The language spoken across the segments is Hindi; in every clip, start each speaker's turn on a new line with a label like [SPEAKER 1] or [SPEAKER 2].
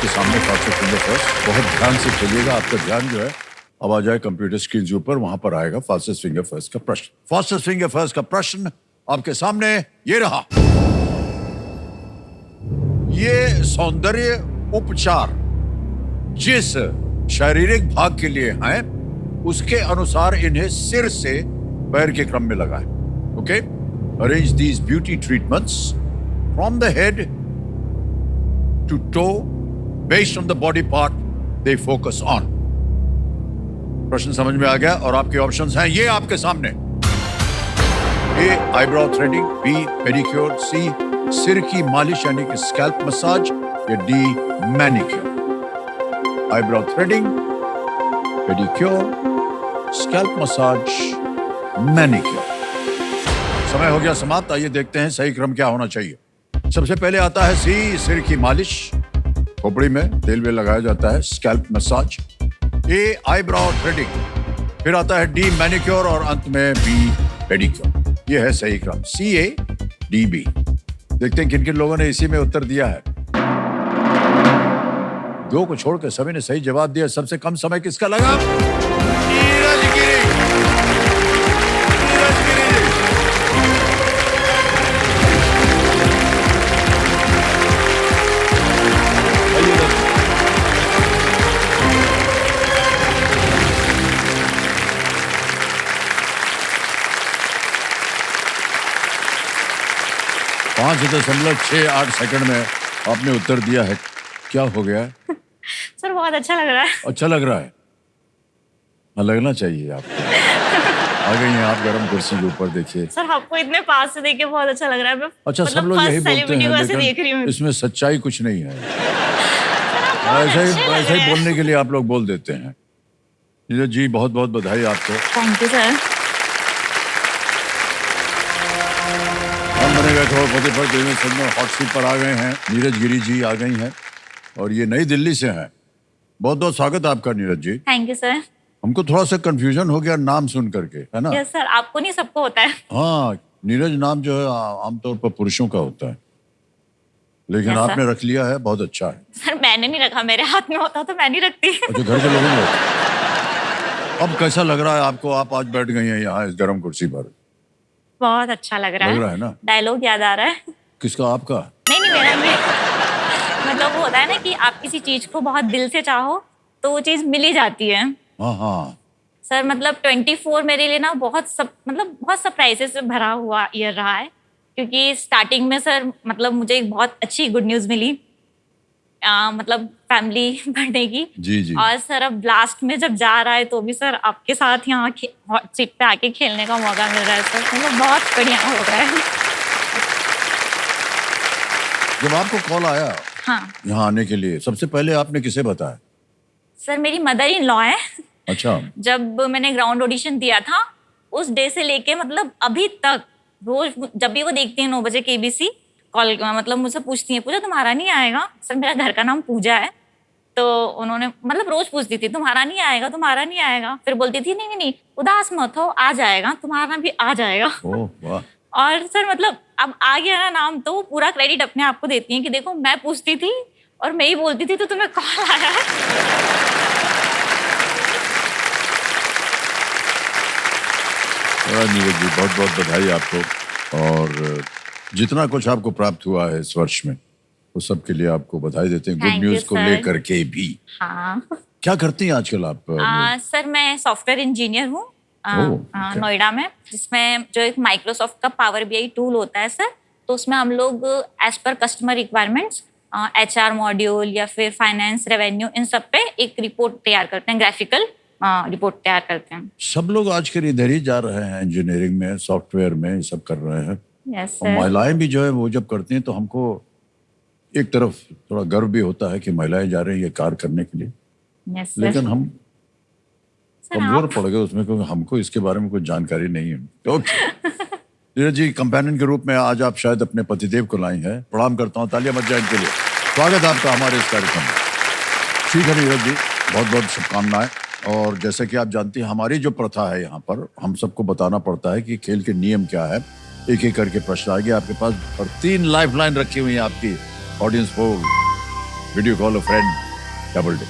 [SPEAKER 1] आपके सामने फास्टेस्ट फिंगर फर्स्ट। बहुत ध्यान से चलिएगा, आपका ध्यान जो है अब आ जाए कंप्यूटर स्क्रीन के ऊपर, वहां पर आएगा फास्टेस्ट फिंगर फर्स्ट का प्रश्न। फास्टेस्ट फिंगर फर्स्ट का प्रश्न आपके सामने ये रहा। ये सौंदर्य उपचार जिस शारीरिक भाग के लिए हैं, उसके अनुसार इन्हें सिर से पैर के क्रम में लगाएं। Okay, arrange these beauty treatments from the head to toe based on the body part they focus on. प्रश्न समझ में आ गया और आपके ऑप्शंस हैं ये आपके सामने। ए आईब्रो थ्रेडिंग, बी पेडिक्योर, सी सिर की मालिश यानी कि स्कैल्प मसाज, या D manicure. Eyebrow threading, pedicure, scalp massage, manicure. समय हो गया समाप्त। आइए देखते हैं सही क्रम क्या होना चाहिए। सबसे पहले आता है सी सिर की मालिश, खोपड़ी में तेल वेल लगाया जाता है, स्कैल्प मसाज। ए आईब्रो थ्रेडिंग, फिर आता है डी मैनिक्योर और अंत में बी पेडिक्योर। ये है सही क्रम, सी ए डी बी। देखते हैं किन किन लोगों ने इसी में उत्तर दिया है। दो को छोड़कर सभी ने सही जवाब दिया। सबसे कम समय किसका लगा? नीरज गिरी। नीरज गिरी जी। पांच 5.68 सेकंड में आपने उत्तर दिया है। क्या हो गया?
[SPEAKER 2] सर बहुत अच्छा लग रहा है।
[SPEAKER 1] अच्छा लग रहा है? हाँ, लगना चाहिए आपको। आ गई हैं आप गरम कुर्सी के ऊपर, देखिए।
[SPEAKER 2] सर आपको इतने पास से देख के बहुत अच्छा लग रहा है। मैं
[SPEAKER 1] अच्छा, सब लोग यही बोलते हैं, लेकिन इसमें सच्चाई कुछ नहीं है। ऐसे ही बोलने के लिए आप लोग बोल देते हैं। नीरज जी, बहुत बहुत बधाई आपको।
[SPEAKER 2] Thank you sir.
[SPEAKER 1] हम बने गए थे हॉट सीट पर आ गए हैं। नीरज गिरी जी आ गई हैं और ये नई दिल्ली से हैं। बहुत बहुत स्वागत आपका Neeraj ji.
[SPEAKER 2] Thank you sir.
[SPEAKER 1] हमको थोड़ा सा कंफ्यूजन हो गया नाम सुन करके, है ना?
[SPEAKER 2] यस सर, आपको नहीं सबको होता है।
[SPEAKER 1] हाँ, नीरज नाम जो है आमतौर पर पुरुषों का होता है, लेकिन आपने रख लिया है, बहुत अच्छा है।
[SPEAKER 2] सर मैंने नहीं रखा, मेरे हाथ में होता तो मैं नहीं रखती।
[SPEAKER 1] अच्छा, घर के लोगों ने। अब कैसा लग रहा है आपको? आप आज बैठ गई हैं यहाँ इस गर्म कुर्सी पर।
[SPEAKER 2] बहुत अच्छा लग रहा है ना? डायलॉग याद आ रहा है।
[SPEAKER 1] किसका? आपका?
[SPEAKER 2] नहीं मेरा नहीं। मतलब वो होता है ना कि आप किसी चीज को बहुत दिल से चाहो तो वो चीज मिल ही जाती है।
[SPEAKER 1] हाँ हाँ
[SPEAKER 2] सर, मतलब 24 मेरे लिए ना बहुत सरप्राइजेस से भरा हुआ ईयर रहा है, क्योंकि स्टार्टिंग में सर मतलब मुझे एक बहुत अच्छी गुड न्यूज मिली, मतलब फैमिली बढ़ने की।
[SPEAKER 1] जी।
[SPEAKER 2] और सर अब लास्ट में जब जा रहा है तो भी सर आपके साथ यहाँ हॉट सीट पे आके खेलने का मौका मिल रहा है सर, मतलब बहुत बढ़िया हो रहा है।
[SPEAKER 1] जब आपको कॉल आया
[SPEAKER 2] हाँ,
[SPEAKER 1] यहाँ आने के लिए, सबसे पहले आपने किसे बताया?
[SPEAKER 2] सर मेरी मदर इन लॉ है।
[SPEAKER 1] अच्छा।
[SPEAKER 2] जब मैंने ग्राउंड ऑडिशन दिया था उस डे से लेके मतलब अभी तक रोज जब भी वो देखती है 9 बजे केबीसी कॉल, मतलब मुझसे पूछती है, पूजा तुम्हारा नहीं आएगा? सर मेरा घर का नाम पूजा है, तो उन्होंने मतलब रोज पूछती थी तुम्हारा नहीं आएगा, तुम्हारा नहीं आएगा। फिर बोलती थी नहीं उदास मत हो, आ जाएगा, तुम्हारा भी आ जाएगा।
[SPEAKER 1] ओह वाह।
[SPEAKER 2] और सर मतलब अब आ गया ना नाम, तो वो पूरा क्रेडिट अपने आप को देती है कि देखो मैं पूछती थी और मैं ही बोलती थी तो तुम्हें कॉल आया है।
[SPEAKER 1] नीरज जी, बहुत बहुत बधाई आपको। और जितना कुछ आपको प्राप्त हुआ है इस वर्ष में, उस सब के लिए आपको बधाई देते हैं, गुड न्यूज को लेकर के भी।
[SPEAKER 2] हाँ।
[SPEAKER 1] क्या करती हैं आजकल आप?
[SPEAKER 2] सर मैं सॉफ्टवेयर इंजीनियर हूँ नोएडा में, जिसमें जो एक माइक्रोसॉफ्ट का पावर बीआई टूल होता है सर, तो उसमें हम लोग as per customer requirements HR module या फिर फाइनेंस, रेवेन्यू, इन सब पे एक रिपोर्ट तैयार करते हैं, ग्राफिकल रिपोर्ट तैयार करते हैं।
[SPEAKER 1] सब लोग आजकल इधर ही जा रहे हैं, इंजीनियरिंग में, सॉफ्टवेयर में, सब कर रहे हैं।
[SPEAKER 2] यस
[SPEAKER 1] और महिलाएं भी जो है वो जब करती हैं तो हमको एक तरफ थोड़ा गर्व भी होता है कि महिलाएं जा रही हैं ये कार्य करने के लिए।
[SPEAKER 2] यस
[SPEAKER 1] लेकिन हम कमजोर पड़ गए उसमें, क्योंकि हमको इसके बारे में कोई जानकारी नहीं है। तो नीरज जी, कंपेनियन के रूप में आज आप शायद अपने पतिदेव को लाई हैं। प्रणाम करता हूँ, तालियां बज जाए इनके लिए। स्वागत आपका हमारे इस कार्यक्रम में। ठीक है नीरज जी, बहुत बहुत शुभकामनाएं। और जैसे कि आप जानती हैं, हमारी जो प्रथा है यहाँ पर, हम सबको बताना पड़ता है कि खेल के नियम क्या है। एक एक करके प्रश्न आएंगे आपके पास और 3 लाइफलाइन रखी हुई है आपकी ऑडियंस को video call a friend double day.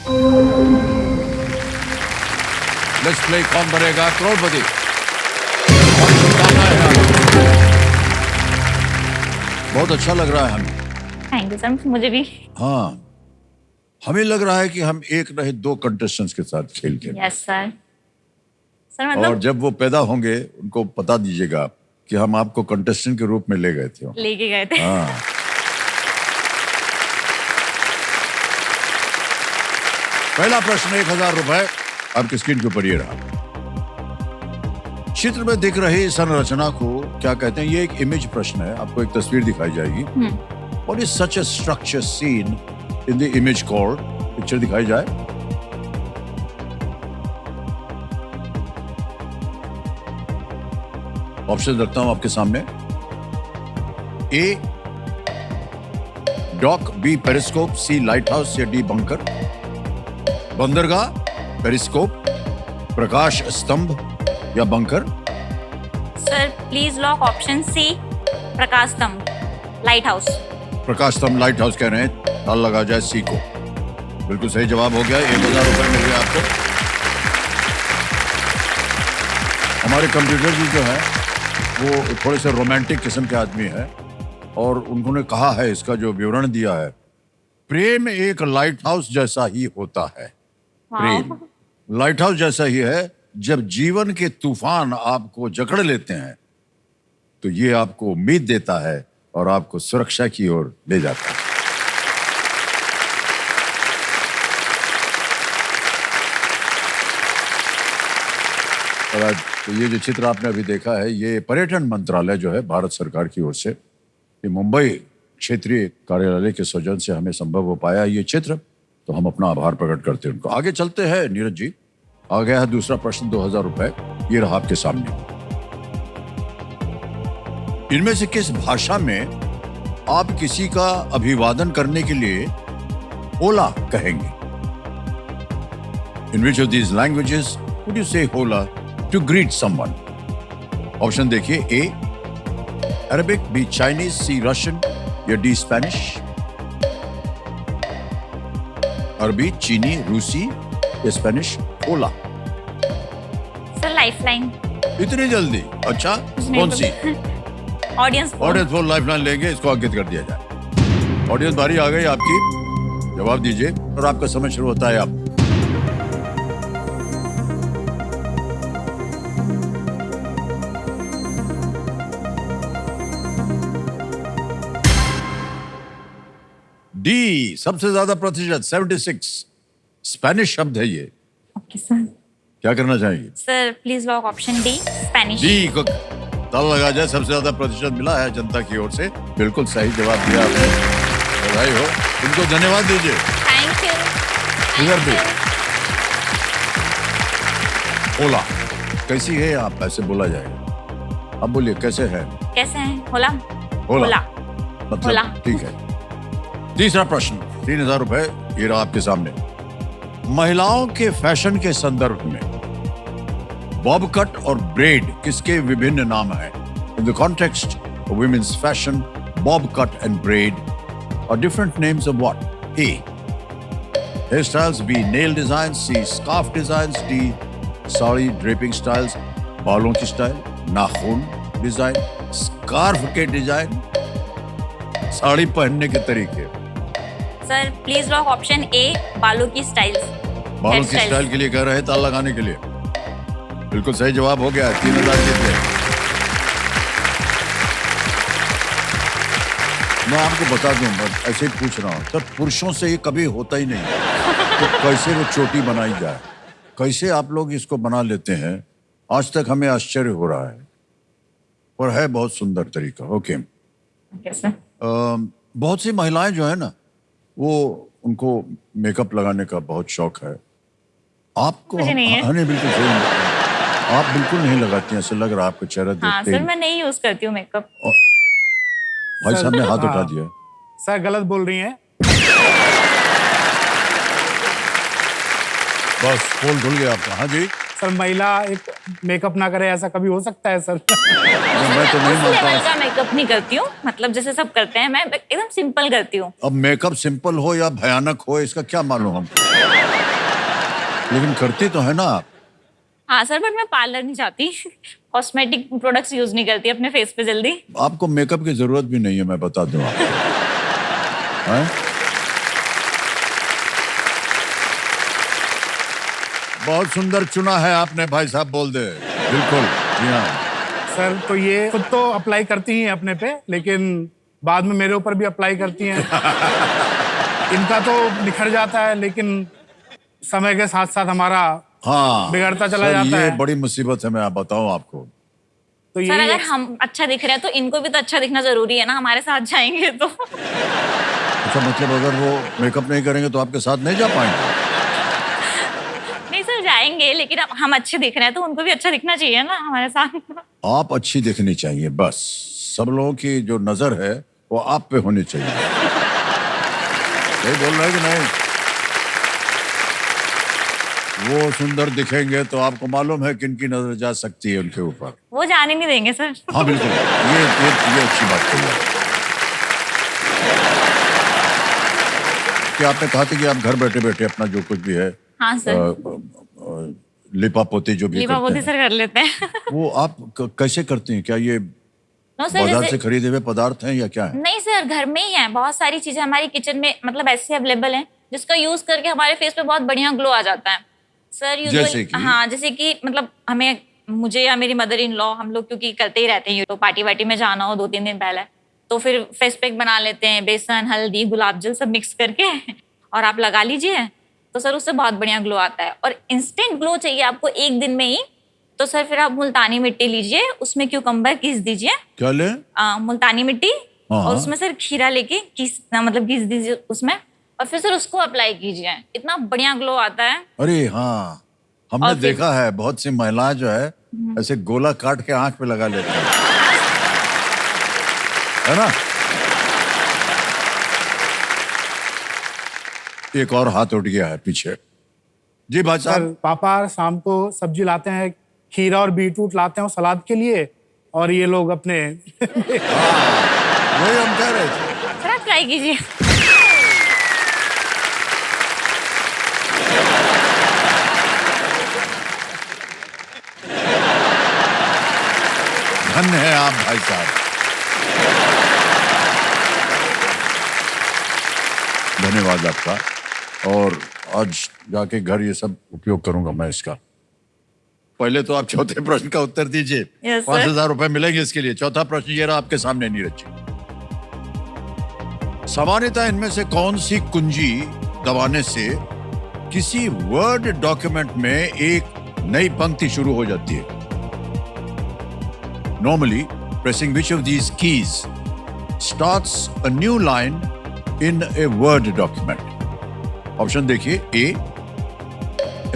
[SPEAKER 1] Let's play कौन बनेगा करोड़पति। बहुत शुभकामनाएं हैं आपको। बहुत अच्छा लग रहा है हमें।
[SPEAKER 2] थैंक यू सर, मुझे भी।
[SPEAKER 1] हाँ, हमें लग रहा है कि हम एक नहीं दो कंटेस्टेंट्स के साथ खेल के,
[SPEAKER 2] यस सर। सर
[SPEAKER 1] और
[SPEAKER 2] मतलब
[SPEAKER 1] जब वो पैदा होंगे उनको बता दीजिएगा कि हम आपको कंटेस्टेंट के रूप में ले गए थे।
[SPEAKER 2] लेके गए थे।
[SPEAKER 1] हाँ, पहला प्रश्न 1000 रुपए आपकी स्क्रीन के ऊपर ये रहा। चित्र में दिख रही संरचना को क्या कहते हैं? ये एक इमेज प्रश्न है। आपको एक तस्वीर दिखाई जाएगी। What is such a structure seen in the image called? Picture दिखाई जाए। ऑप्शन रखता हूं आपके सामने। A dock, B periscope, C lighthouse D डी बंकर। बंदरगाह, पेरिस्कोप, प्रकाश स्तंभ या bunker.
[SPEAKER 2] Sir please lock option C, प्रकाश स्तंभ, लाइट हाउस।
[SPEAKER 1] प्रकाश स्तंभ लाइट हाउस कह रहे हैं, ताल लगा जाए सी को। बिल्कुल सही जवाब हो गया। 1000 रुपए मिल गया आपको। हमारे कंप्यूटर जी जो है वो थोड़े से रोमांटिक किस्म के आदमी है, और उन्होंने कहा है, इसका जो विवरण दिया है, प्रेम एक लाइट हाउस जैसा ही होता है। प्रेम लाइट हाउस जैसा ही है। जब जीवन के तूफान आपको जकड़ लेते हैं तो ये आपको उम्मीद देता है और आपको सुरक्षा की ओर ले जाता है। और आज तो ये जो चित्र आपने अभी देखा है, ये पर्यटन मंत्रालय जो है भारत सरकार की ओर से, ये मुंबई क्षेत्रीय कार्यालय के सौजन्य से हमें संभव हो पाया ये चित्र, तो हम अपना आभार प्रकट करते हैं उनको। आगे चलते हैं नीरज जी। आ गया है दूसरा प्रश्न 2000 रुपए। ये रहा आपके सामने। इनमें से किस भाषा में आप किसी का अभिवादन करने के लिए होला कहेंगे? In which of these languages would you say होला टू ग्रीट समवन? ऑप्शन देखिए। A Arabic, B Chinese, C Russian D डी स्पेनिश। अरबी, चीनी, रूसी या स्पेनिश। होला।
[SPEAKER 2] Sir lifeline.
[SPEAKER 1] इतनी जल्दी? अच्छा, कौन सी?
[SPEAKER 2] ऑडियंस
[SPEAKER 1] फॉर लाइफलाइन लेंगे, इसको अंकित कर दिया जाए। ऑडियंस बारी आ गई आपकी, जवाब दीजिए और आपका समय शुरू होता है अब। डी सबसे ज्यादा प्रतिशत 76 स्पेनिश शब्द है ये।
[SPEAKER 2] Okay sir.
[SPEAKER 1] क्या करना चाहेंगे?
[SPEAKER 2] Sir please lock option D, Spanish.
[SPEAKER 1] D को ताल लगा जाए। सबसे ज्यादा प्रतिशत मिला है जनता की ओर से। बिल्कुल सही जवाब दिया आपने। बधाई हो, उनको धन्यवाद दीजिए।
[SPEAKER 2] Thank you.
[SPEAKER 1] इधर भी होला कैसी है आप ऐसे बोला जाएगा। अब बोलिए कैसे है?
[SPEAKER 2] कैसे हैं? होला।
[SPEAKER 1] होला
[SPEAKER 2] होला।
[SPEAKER 1] मतलब ठीक है। तीसरा प्रश्न 3000 रुपए ये रहा आपके सामने। महिलाओं के फैशन के संदर्भ में बॉब कट और ब्रेड किसके विभिन्न नाम हैं? In the context of women's fashion, bob cut and braid are different names of what? A hair styles, b nail design, c scarf design, d sari draping styles, बालों की स्टाइल, नाखून डिजाइन, स्कार्फ के डिजाइन, साड़ी पहनने के तरीके।
[SPEAKER 2] Sir please lock option a, बालों की स्टाइल्स।
[SPEAKER 1] बालों की स्टाइल के लिए कह रहे हैं, ताल लगाने के लिए। बिल्कुल सही जवाब हो गया। 3000 जीत गए। मैं आपको बता दूं, बस ऐसे ही पूछ रहा हूं, सर पुरुषों से ये कभी होता ही नहीं, तो कैसे वो चोटी बनाई जाए? कैसे आप लोग इसको बना लेते हैं? आज तक हमें आश्चर्य हो रहा है, पर है बहुत सुंदर तरीका। ओके। बहुत सी महिलाएं जो है ना, वो उनको मेकअप लगाने का बहुत शौक है। आपको
[SPEAKER 2] मुझे नहीं है।
[SPEAKER 1] हाँ, नहीं बिल्कुल सही नहीं। आप बिल्कुल नहीं लगाती हैं, ऐसे लग रहा है आपका चेहरा
[SPEAKER 2] हाँ
[SPEAKER 1] देखते
[SPEAKER 2] सर,
[SPEAKER 1] ही।
[SPEAKER 2] मैं नहीं यूज करती हूँ मेकअप।
[SPEAKER 1] भाई साहब ने हाथ
[SPEAKER 3] हाँ।
[SPEAKER 1] उठा दिया।
[SPEAKER 3] सर गलत बोल रही हैं।
[SPEAKER 1] बस पोल खुल गया आपका। हाँ जी।
[SPEAKER 3] सर महिला एक मेकअप ना करे ऐसा कभी हो सकता है सर?
[SPEAKER 1] मैं तो नहीं
[SPEAKER 2] उस
[SPEAKER 1] मानता
[SPEAKER 2] लेवल
[SPEAKER 1] हूँ।
[SPEAKER 2] का मेकअप नहीं करती हूँ, मतलब जैसे सब करते हैं, मैं एकदम सिंपल करती हूँ।
[SPEAKER 1] अब मेकअप सिंपल हो या भयानक हो इसका क्या मालूम हमको, लेकिन करती तो है ना आप।
[SPEAKER 2] हाँ सर, बट मैं पार्लर नहीं जाती, कॉस्मेटिक प्रोडक्ट्स यूज नहीं करती अपने फेस पे जल्दी।
[SPEAKER 1] आपको मेकअप की जरूरत भी नहीं है, मैं बता दूं आपको। हैं? बहुत सुंदर चुना है आपने भाई साहब, बोल दे। बिल्कुल, जी हाँ।
[SPEAKER 3] सर तो ये खुद तो अप्लाई करती हैं अपने पे, लेकिन बाद में मेरे ऊपर भी अप्लाई करती हैं। इनका तो निखर जाता है, लेकिन समय के साथ साथ हमारा
[SPEAKER 1] हाँ,
[SPEAKER 3] बिगड़ता चला
[SPEAKER 1] सर,
[SPEAKER 3] जाता
[SPEAKER 1] ये
[SPEAKER 3] है।
[SPEAKER 1] बड़ी मुसीबत है, मैं आप बताऊं आपको।
[SPEAKER 3] तो
[SPEAKER 2] सर
[SPEAKER 3] यही
[SPEAKER 2] अगर हम अच्छा दिख रहे हैं तो इनको भी तो अच्छा दिखना जरूरी है ना, हमारे साथ जाएंगे तो।
[SPEAKER 1] अच्छा, मतलब अगर वो मेकअप नहीं करेंगे तो आपके साथ नहीं जा पाएंगे?
[SPEAKER 2] नहीं सर, जाएंगे, लेकिन अब हम अच्छे दिख रहे हैं तो उनको भी अच्छा दिखना चाहिए ना हमारे साथ।
[SPEAKER 1] आप अच्छी दिखनी चाहिए, बस। सब लोगों की जो नजर है वो आप पे होनी चाहिए। सही बोल रहे हैं कि नहीं? वो सुंदर दिखेंगे तो आपको मालूम है किनकी नजर जा सकती है उनके ऊपर।
[SPEAKER 2] वो जाने नहीं देंगे सर।
[SPEAKER 1] हाँ बिल्कुल, ये अच्छी बात कही है कि आपने कहा था कि आप घर बैठे बैठे अपना जो कुछ भी है,
[SPEAKER 2] हाँ सर,
[SPEAKER 1] लिपापोती जो भी
[SPEAKER 2] लीवा
[SPEAKER 1] करते
[SPEAKER 2] मोदी
[SPEAKER 1] हैं,
[SPEAKER 2] सर कर लेते हैं।
[SPEAKER 1] वो आप कैसे करती हैं? क्या ये
[SPEAKER 2] नो सर,
[SPEAKER 1] बाजार से
[SPEAKER 2] जैसे
[SPEAKER 1] खरीदे हुए पदार्थ हैं या क्या है?
[SPEAKER 2] नहीं सर, घर में ही है, बहुत सारी चीजें हमारी किचन में मतलब ऐसे अवेलेबल हैं जिसका यूज करके हमारे फेस पे बहुत बढ़िया ग्लो आ जाता है सर।
[SPEAKER 1] जैसे
[SPEAKER 2] यूजुअली
[SPEAKER 1] कि?
[SPEAKER 2] हाँ, जैसे कि मतलब हमें, मुझे या मेरी मदर इन लॉ, हम लोग क्योंकि करते ही रहते हैं, तो पार्टी वार्टी में जाना हो 2-3 दिन पहले तो फिर फेस पैक बना लेते हैं, बेसन, हल्दी, गुलाब जल सब मिक्स करके, और आप लगा लीजिए तो सर उससे बहुत बढ़िया ग्लो आता है। और इंस्टेंट ग्लो चाहिए आपको एक दिन में ही, तो सर फिर आप मुल्तानी मिट्टी लीजिए, उसमें क्यूकम्बर घिस दीजिए,
[SPEAKER 1] क्या ले?
[SPEAKER 2] मुल्तानी मिट्टी,
[SPEAKER 1] हाँ।
[SPEAKER 2] और उसमें सर खीरा लेके मतलब घिस दीजिए उसमें, और फिर सर उसको अप्लाई कीजिए, इतना बढ़िया ग्लो आता है।
[SPEAKER 1] अरे हाँ, हमने
[SPEAKER 2] और फिर-
[SPEAKER 1] देखा है बहुत सी महिलाएं जो है ऐसे गोला काट के आंख पे लगा लेती है ना? एक और हाथ उठ गया है पीछे। जी भाई
[SPEAKER 3] सर
[SPEAKER 1] साहब।
[SPEAKER 3] पापा शाम को सब्जी लाते हैं, खीरा और बीटरूट लाते हैं सलाद के लिए, और ये लोग अपने
[SPEAKER 1] वही हम कह रहे थे।
[SPEAKER 2] सर आप ट्राई कीजिए।
[SPEAKER 1] धन्य है आप भाई साहब, धन्यवाद आपका। और आज जाके घर ये सब उपयोग करूंगा मैं इसका। पहले तो आप चौथे प्रश्न का उत्तर दीजिए।
[SPEAKER 2] Yes, sir.
[SPEAKER 1] 5,000 रुपए मिलेंगे इसके लिए। चौथा प्रश्न ये रहा आपके सामने, नीरज जी। सामान्यतः इनमें से कौन सी कुंजी दबाने से किसी वर्ड डॉक्यूमेंट में एक नई पंक्ति शुरू हो जाती है? Normally, pressing which of these keys starts a new line in a Word document? Option देखिए। A,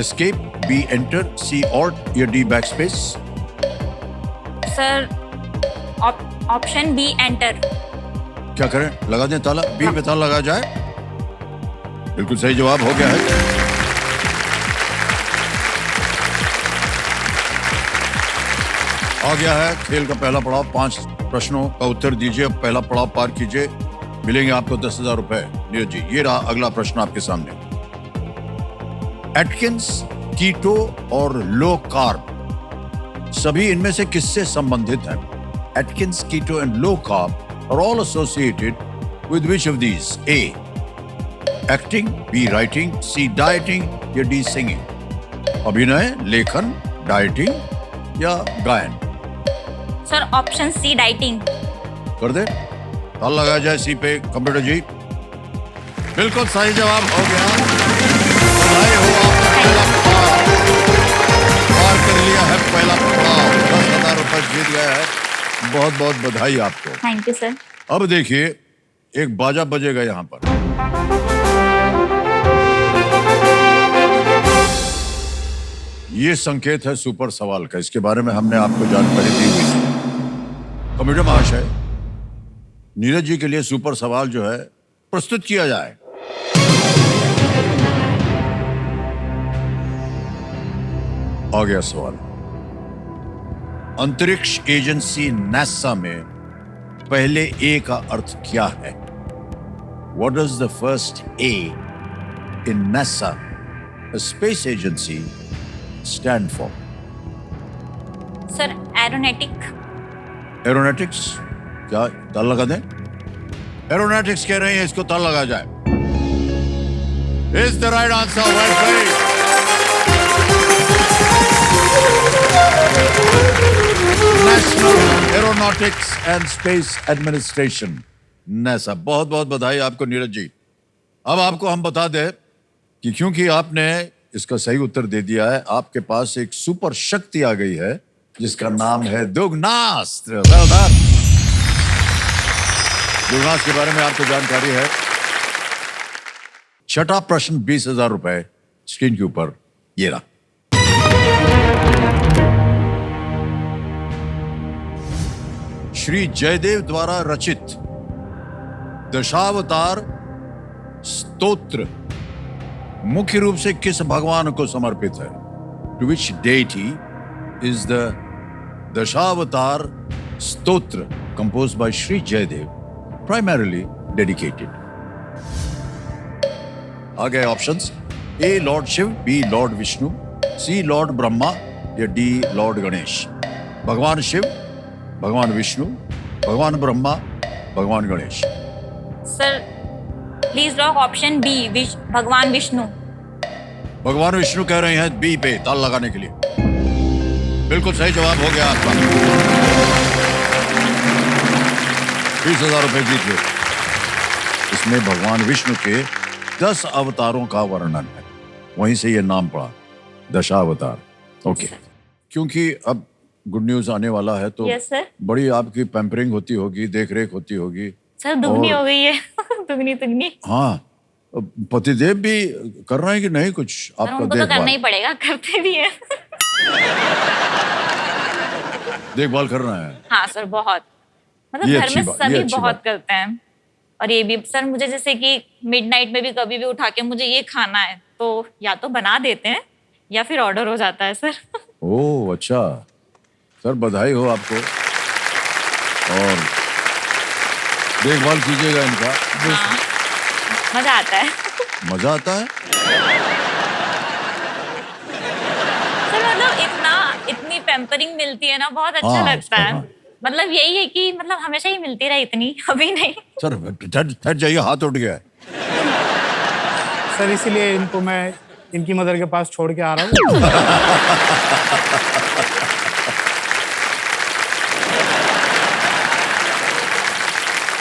[SPEAKER 1] escape, B, enter, C, alt या D, backspace?
[SPEAKER 2] Sir option b, enter.
[SPEAKER 1] क्या करें, लगा दें ताला? B पे ताला लगा जाए? बिल्कुल सही जवाब हो गया है। आ गया है खेल का पहला पड़ाव। 5 प्रश्नों का उत्तर दीजिए, अब पहला पड़ाव पार कीजिए, मिलेंगे आपको 10,000 रुपए। नीरज जी, ये रहा अगला प्रश्न आपके सामने। एटकिंस, कीटो और लो कार्ब सभी इनमें से किससे संबंधित हैं? Atkins, keto and low carb are all associated with which of these? A, acting, b, writing, c, dieting या डी, सिंगिंग? अभिनय, लेखन, डाइटिंग या गायन?
[SPEAKER 2] Sir option c, dieting.
[SPEAKER 1] कर दे, ताला लगाया जाए सी पे कंप्यूटर जी। बिल्कुल सही जवाब हो गया। बधाई हो, आपने पहला पड़ाव पार कर लिया है। पहला पड़ाव 10,000 रुपए जीत गया है। बहुत बहुत बधाई आपको।
[SPEAKER 2] Thank you sir.
[SPEAKER 1] अब देखिए, एक बाजा बजेगा यहाँ पर। ये संकेत है सुपर सवाल का, इसके बारे में हमने आपको जानकारी दी हुई थी। कंप्यूटर महाशय, नीरज जी के लिए सुपर सवाल जो है प्रस्तुत किया जाए। आ गया सवाल। अंतरिक्ष एजेंसी नासा में पहले ए का अर्थ क्या है? What does the first A in NASA, a space agency, stand for?
[SPEAKER 2] Sir aeronautic.
[SPEAKER 1] Aeronautics. क्या ताल लगा दें? एरोनॉटिक्स कह रहे हैं, इसको ताल लगा जाए। Is the right answer? Well played. National Aeronautics and Space Administration, NASA। बहुत बहुत बधाई आपको नीरज जी। अब आपको हम बता दें कि क्योंकि आपने इसका सही उत्तर दे दिया है, आपके पास एक सुपर शक्ति आ गई है जिसका नाम है दुग्नास्त्र। Well done। दुग्नास्त्र के बारे में आपको जानकारी है। छठा प्रश्न 20,000 रुपए स्क्रीन के ऊपर ये रहा। श्री जयदेव द्वारा रचित दशावतार स्तोत्र मुख्य रूप से किस भगवान को समर्पित है? To which deity is the Dashavatar Stotra composed by Shri Jayadev primarily dedicated? आ गए options. A lord Shiva, B lord Vishnu, C lord Brahma या डी लॉर्ड गणेश। भगवान शिव, भगवान विष्णु, भगवान ब्रह्मा, भगवान Ganesh.
[SPEAKER 2] Sir please lock option b, भगवान विष्णु।
[SPEAKER 1] भगवान विष्णु कह रहे हैं बी पे ताल लगाने के लिए। बिल्कुल सही जवाब हो गया आपका। 20,000 रुपए जीत गए। इसमें भगवान विष्णु के 10 अवतारों का वर्णन है, वहीं से ये नाम पड़ा दशावतार। ओके। क्योंकि अब गुड न्यूज आने वाला है तो
[SPEAKER 2] यस सर।
[SPEAKER 1] बड़ी आपकी पैम्परिंग होती होगी, देख रेख होती होगी।
[SPEAKER 2] सर दुगनी हो गई है। दुगनी दुगनी।
[SPEAKER 1] हाँ, पतिदेव भी कर रहे हैं कि नहीं कुछ
[SPEAKER 2] सर
[SPEAKER 1] आपका
[SPEAKER 2] उनको तो करना ही
[SPEAKER 1] देखभाल?
[SPEAKER 2] पड़ेगा, करते भी है।
[SPEAKER 1] देखभाल कर रहे हैं।
[SPEAKER 2] हाँ सर बहुत, मतलब
[SPEAKER 1] ये
[SPEAKER 2] घर
[SPEAKER 1] अच्छी
[SPEAKER 2] में
[SPEAKER 1] बात- ये
[SPEAKER 2] सभी
[SPEAKER 1] अच्छी
[SPEAKER 2] बहुत
[SPEAKER 1] बात।
[SPEAKER 2] करते हैं। और ये भी सर मुझे जैसे कि मिडनाइट में भी कभी भी उठा के मुझे ये खाना है तो या तो बना देते हैं या फिर ऑर्डर हो जाता है सर।
[SPEAKER 1] ओह अच्छा, सर बधाई हो आपको। और देखभाल कीजिएगा इनका।
[SPEAKER 2] हाँ, मजा आता है।
[SPEAKER 1] मजा आता है।
[SPEAKER 2] सर मतलब इतनी पैम्परिंग मिलती है ना, बहुत अच्छा
[SPEAKER 1] हाँ,
[SPEAKER 2] लगता है।
[SPEAKER 1] हाँ।
[SPEAKER 2] मतलब यही है कि मतलब हमेशा ही मिलती रहे इतनी, अभी नहीं।
[SPEAKER 1] सर ठहर जाइए, हाथ उठ गया है।
[SPEAKER 3] सर इसीलिए इनको मैं इनकी मदर के पास छोड़ के आ रहा हूँ।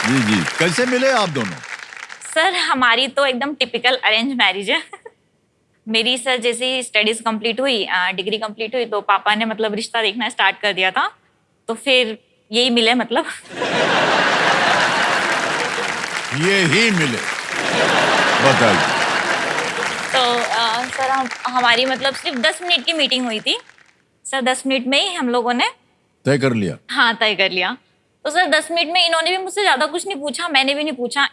[SPEAKER 1] जी जी, कैसे मिले आप दोनों?
[SPEAKER 2] सर हमारी तो एकदम टिपिकल अरेंज मैरिज है। मेरी सर जैसे ही स्टडीज कंप्लीट हुई, डिग्री कंप्लीट हुई, तो पापा ने मतलब रिश्ता देखना स्टार्ट कर दिया था। तो फिर यही मिले मतलब।
[SPEAKER 1] ये ही मिले। बताइए।
[SPEAKER 2] तो सर हमारी मतलब सिर्फ 10 मिनट की मीटिंग हुई थी। सर 10 मिनट में ही हम लोगों ने
[SPEAKER 1] तय कर लिया।
[SPEAKER 2] हाँ तय कर लिया। तो सर 10 मिनट में इन्होंने भी मुझसे ज्यादा कुछ नहीं पूछा, मैंने भी नहीं पूछा।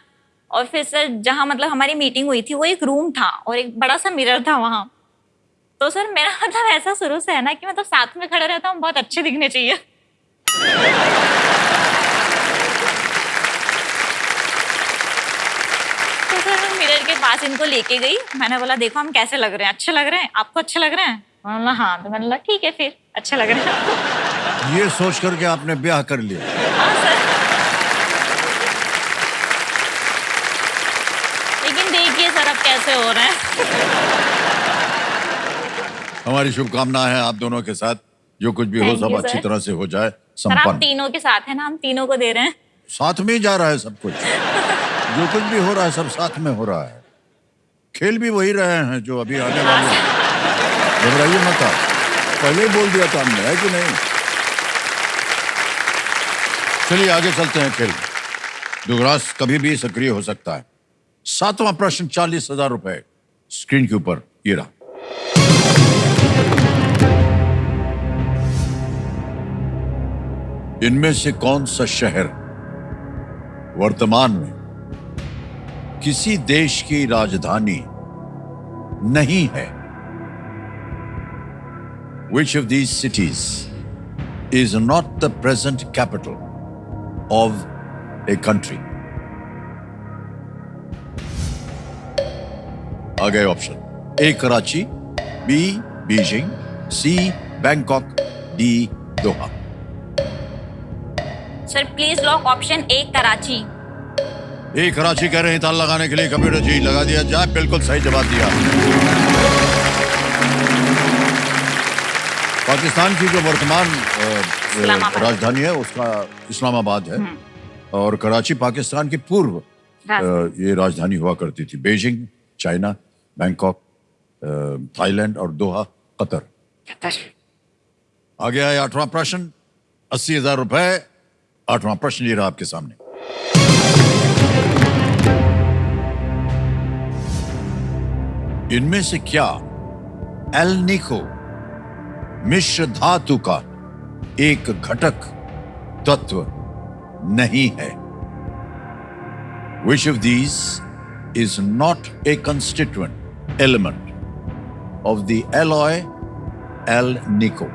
[SPEAKER 2] और फिर सर जहाँ मतलब हमारी मीटिंग हुई थी वो एक रूम था और एक बड़ा सा मिरर था वहाँ। तो सर मेरा मतलब ऐसा शुरू से है ना कि मतलब साथ में खड़े रहता हम बहुत अच्छे दिखने चाहिए। तो सर मैं मिरर के पास इनको लेके गई, मैंने बोला देखो हम कैसे लग रहे हैं, अच्छे लग रहे हैं, आपको अच्छे लग रहे हैं? उन्होंने बोला हाँ। तो मैंने बोला ठीक है फिर अच्छे लग रहे हैं।
[SPEAKER 1] ये सोच करके आपने ब्याह कर लिया।
[SPEAKER 2] हाँ सर। लेकिन देखिए सर अब कैसे हो रहे हैं।
[SPEAKER 1] हमारी शुभकामनाएं हैं आप दोनों के साथ। जो कुछ भी हो
[SPEAKER 2] Thank
[SPEAKER 1] सब
[SPEAKER 2] you,
[SPEAKER 1] अच्छी
[SPEAKER 2] sir।
[SPEAKER 1] तरह से हो जाए,
[SPEAKER 2] सर आप
[SPEAKER 1] संपन्न।
[SPEAKER 2] तीनों के साथ है ना, हम तीनों को दे रहे हैं।
[SPEAKER 1] साथ में ही जा रहा है सब कुछ। जो कुछ भी हो रहा है सब साथ में हो रहा है। खेल भी वही रहे हैं जो अभी आने वाले हैं। घबराइए मत आप, पहले ही बोल दिया था हमने, है कि नहीं? चलिए आगे चलते हैं। खेल दुग्रास कभी भी सक्रिय हो सकता है। 7वां प्रश्न 40,000 रुपए स्क्रीन के ऊपर ये रहा। इनमें से कौन सा शहर वर्तमान में किसी देश की राजधानी नहीं है? Which of these cities is not the present capital of a country? आ गए option. A. Karachi, B. Beijing, C. Bangkok, D. Doha.
[SPEAKER 2] Sir please lock option A Karachi.
[SPEAKER 1] A Karachi कह रहे हैं. ताला लगाने के लिए कंप्यूटर जी लगा दिया जाए. बिल्कुल सही जवाब दिया. पाकिस्तान की जो वर्तमान
[SPEAKER 2] इस्लामाबाद
[SPEAKER 1] राजधानी है उसका इस्लामाबाद है और कराची पाकिस्तान की पूर्व ये राजधानी हुआ करती थी. बीजिंग चाइना, बैंकॉक थाईलैंड और दोहा कतर. आ गया है 8वां प्रश्न. 80,000 रुपए. 8वां प्रश्न ये रहा आपके सामने. इनमें से क्या एल निको मिश्र धातु का एक घटक तत्व नहीं है? Which of these is not a constituent element of the alloy L nico?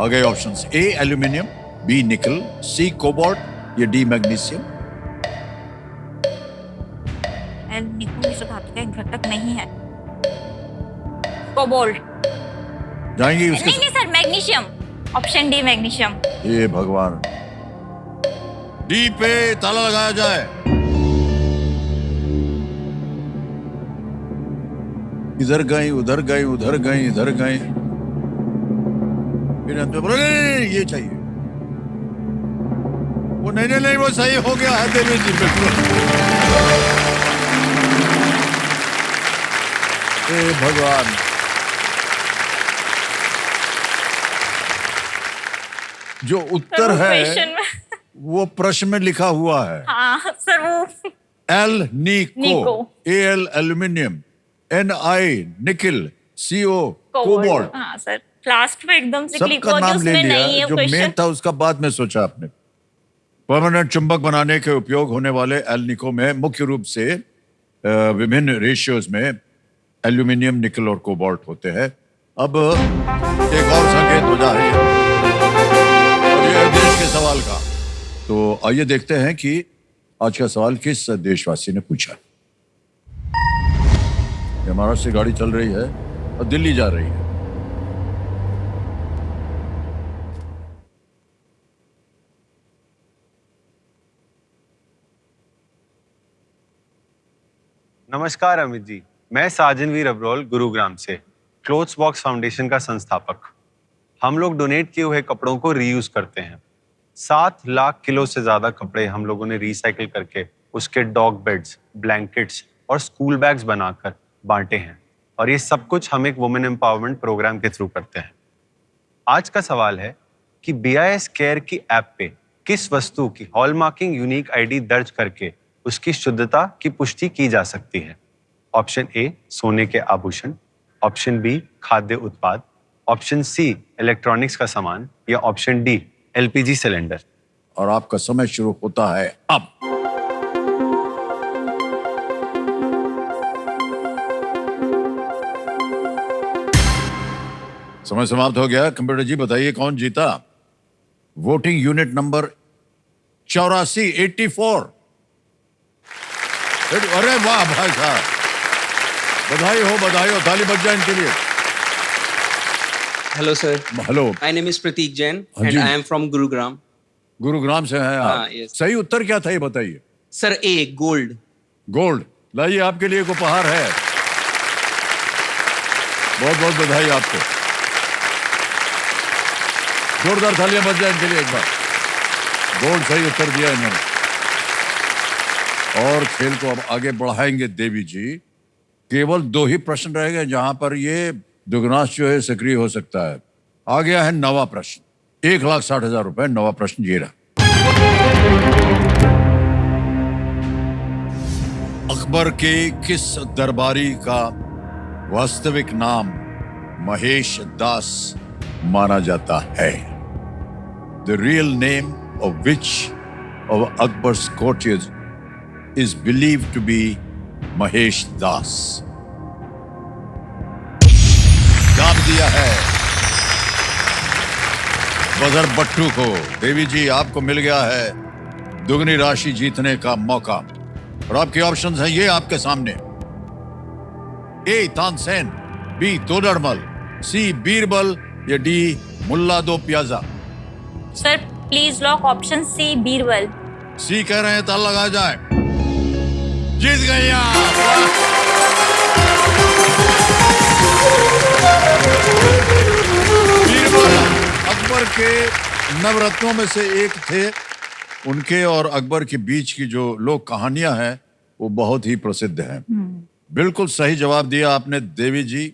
[SPEAKER 1] आ गए ऑप्शंस. ए एल्यूमिनियम, बी निकल, सी कोबाल्ट या डी मैग्नीशियम.
[SPEAKER 2] एल निको मिश्र धातु का एक घटक नहीं है. कोबाल्ट.
[SPEAKER 1] जाएंगे उसके
[SPEAKER 2] नहीं sir magnesium. Option D magnesium.
[SPEAKER 1] ये भगवान. डी पे ताला लगाया जाए. इधर गए उधर गए उधर गए इधर गए. फिर अंत में बोले नहीं, ये चाहिए. वो नहीं वो सही हो गया है. देवी जी बिल्कुल. हे भगवान. जो उत्तर है वो प्रश्न में लिखा हुआ है.
[SPEAKER 2] हाँ सर वो
[SPEAKER 1] एल निको,
[SPEAKER 2] निको.
[SPEAKER 1] ए एल एल्यूमिनियम, एन आई निकल, सी ओ कोबाल्ट.
[SPEAKER 2] हाँ सर लास्ट में एकदम से क्लिक
[SPEAKER 1] सबका
[SPEAKER 2] हुआ कि
[SPEAKER 1] नाम ले
[SPEAKER 2] उसमें नहीं
[SPEAKER 1] लिया.
[SPEAKER 2] है
[SPEAKER 1] जो मेन
[SPEAKER 2] क्वेश्चन.
[SPEAKER 1] था उसका बाद में सोचा आपने. परमानेंट चुंबक बनाने के उपयोग होने वाले एल निको में मुख्य रूप से विभिन्न रेशियोज में एल्यूमिनियम, निकल और कोबाल्ट होते हैं. अब एक और संकेत हो जा रही है और ये है देश के सवाल का. तो आइए देखते हैं कि आज का सवाल किस देशवासी ने पूछा. ये महाराष्ट्र से गाड़ी चल रही है और दिल्ली जा रही है.
[SPEAKER 4] नमस्कार अमित जी, मैं साजनवीर अब्रोल गुरुग्राम से क्लोथ्स बॉक्स फाउंडेशन का संस्थापक. हम लोग डोनेट किए हुए कपड़ों को रीयूज करते हैं. 7 लाख किलो से ज्यादा कपड़े हम लोगों ने रिसाइकिल करके उसके डॉग बेड्स, ब्लैंकेट्स और स्कूल बैग्स बनाकर बांटे हैं. और ये सब कुछ हम एक वुमेन एम्पावरमेंट प्रोग्राम के थ्रू करते हैं. आज का सवाल है कि BIS केयर की ऐप पे किस वस्तु की हॉलमार्किंग यूनिक आईडी दर्ज करके उसकी शुद्धता की पुष्टि की जा सकती है? ऑप्शन ए सोने के आभूषण, ऑप्शन बी खाद्य उत्पाद, ऑप्शन सी इलेक्ट्रॉनिक्स का सामान या ऑप्शन डी LPG सिलेंडर.
[SPEAKER 1] और आपका समय शुरू होता है अब. समय समाप्त हो गया. कंप्यूटर जी बताइए कौन जीता? Voting unit number 84. अरे वाह भाई साहब, बधाई हो. ताली बज जाए इनके लिए.
[SPEAKER 5] Hello sir.
[SPEAKER 1] Hello.
[SPEAKER 5] My name is Prateek Jain
[SPEAKER 1] हाँ
[SPEAKER 5] and
[SPEAKER 1] जी.
[SPEAKER 5] I am from Gurugram.
[SPEAKER 1] Gurugram से हैं आप.
[SPEAKER 5] हाँ, yes.
[SPEAKER 1] सही उत्तर क्या था ये बताइए.
[SPEAKER 5] Sir A gold.
[SPEAKER 1] गोल्ड. लाइए आपके लिए एक उपहार है. बहुत बहुत बधाई आपको. जोरदार तालियां बज जाए इनके लिए एक बार. गोल्ड सही उत्तर दिया इन्होंने. और खेल को अब आगे बढ़ाएंगे देवी जी. केवल 2 ही प्रश्न रह गए जहां पर ये दुगनाश जो है सक्रिय हो सकता है. आ गया है 9वां प्रश्न. 1,60,000 रुपए. 9वां प्रश्न ये रहा. अकबर के किस दरबारी का वास्तविक नाम महेश दास माना जाता है? The real name of which of Akbar's courtiers is believed to be Mahesh Das? बजर बट्टू को देवी जी आपको मिल गया है दुगनी राशि जीतने का मौका और आपके ऑप्शंस हैं ये आपके सामने। A Tansen, B Todarmal, C Birbal या D Mulla Do Pyaza.
[SPEAKER 2] Sir please lock option C Birbal.
[SPEAKER 1] C कह रहे हैं ताला लगाया जाए। जीत गए आप। बीरबल अकबर के नवरत्नों में से एक थे। उनके और अकबर के बीच की जो लोक कहानियां हैं वो बहुत ही प्रसिद्ध हैं। बिल्कुल सही जवाब दिया आपने देवी जी।